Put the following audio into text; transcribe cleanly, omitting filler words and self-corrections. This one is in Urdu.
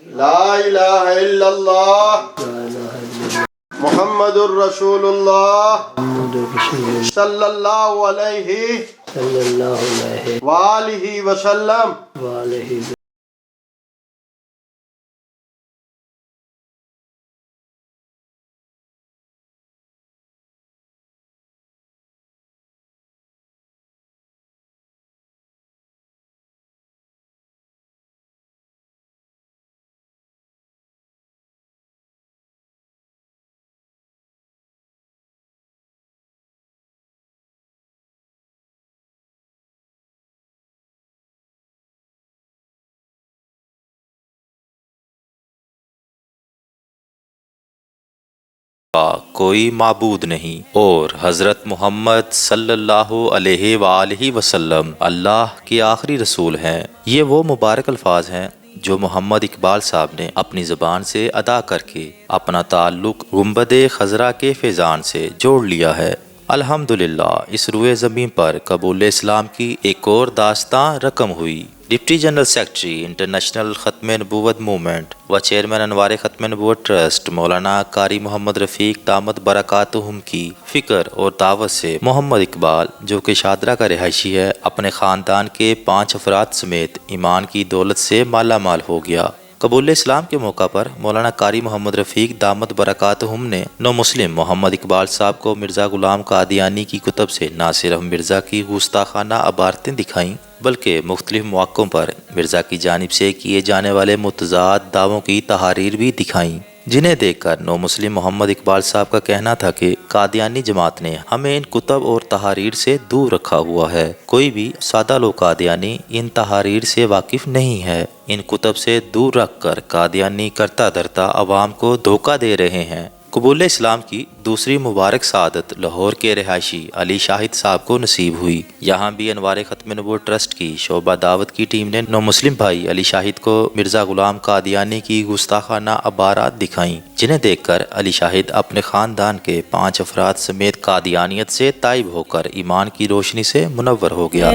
لا الہ الا اللہ محمد الرسول اللہ صلی اللہ علیہ وآلہ وسلم. کوئی معبود نہیں اور حضرت محمد صلی اللہ علیہ وآلہ وسلم اللہ کے آخری رسول ہیں. یہ وہ مبارک الفاظ ہیں جو محمد اقبال صاحب نے اپنی زبان سے ادا کر کے اپنا تعلق گنبد خضرا کے فیضان سے جوڑ لیا ہے. الحمدللہ اس روئے زمین پر قبول اسلام کی ایک اور داستاں رقم ہوئی. ڈپٹی جنرل سیکرٹری انٹرنیشنل ختم نبوت موومنٹ و چیئرمین انوار ختم نبوت ٹرسٹ مولانا قاری محمد رفیق دامت برکاتہم کی فکر اور دعوت سے محمد اقبال جو کہ شادرہ کا رہائشی ہے اپنے خاندان کے 5 افراد سمیت ایمان کی دولت سے مالا مال ہو گیا. قبول اسلام کے موقع پر مولانا قاری محمد رفیق دامت برکاتہم نے نو مسلم محمد اقبال صاحب کو مرزا غلام قادیانی کی کتب سے نہ صرف مرزا کی گستاخانہ عبارتیں دکھائیں بلکہ مختلف مواقعوں پر مرزا کی جانب سے کیے جانے والے متضاد دعووں کی تحاریر بھی دکھائیں، جنہیں دیکھ کر نو مسلم محمد اقبال صاحب کا کہنا تھا کہ قادیانی جماعت نے ہمیں ان کتب اور تحاریر سے دور رکھا ہوا ہے. کوئی بھی سادہ لو قادیانی ان تحاریر سے واقف نہیں ہے. ان کتب سے دور رکھ کر قادیانی کرتا دھرتا عوام کو دھوکہ دے رہے ہیں. قبول اسلام کی دوسری مبارک سعادت لاہور کے رہائشی علی شاہد صاحب کو نصیب ہوئی. یہاں بھی انوار ختم نبوت ٹرسٹ کی شعبہ دعوت کی ٹیم نے نو مسلم بھائی علی شاہد کو مرزا غلام قادیانی کی گستاخانہ عبارات دکھائیں، جنہیں دیکھ کر علی شاہد اپنے خاندان کے 5 افراد سمیت قادیانیت سے تائب ہو کر ایمان کی روشنی سے منور ہو گیا.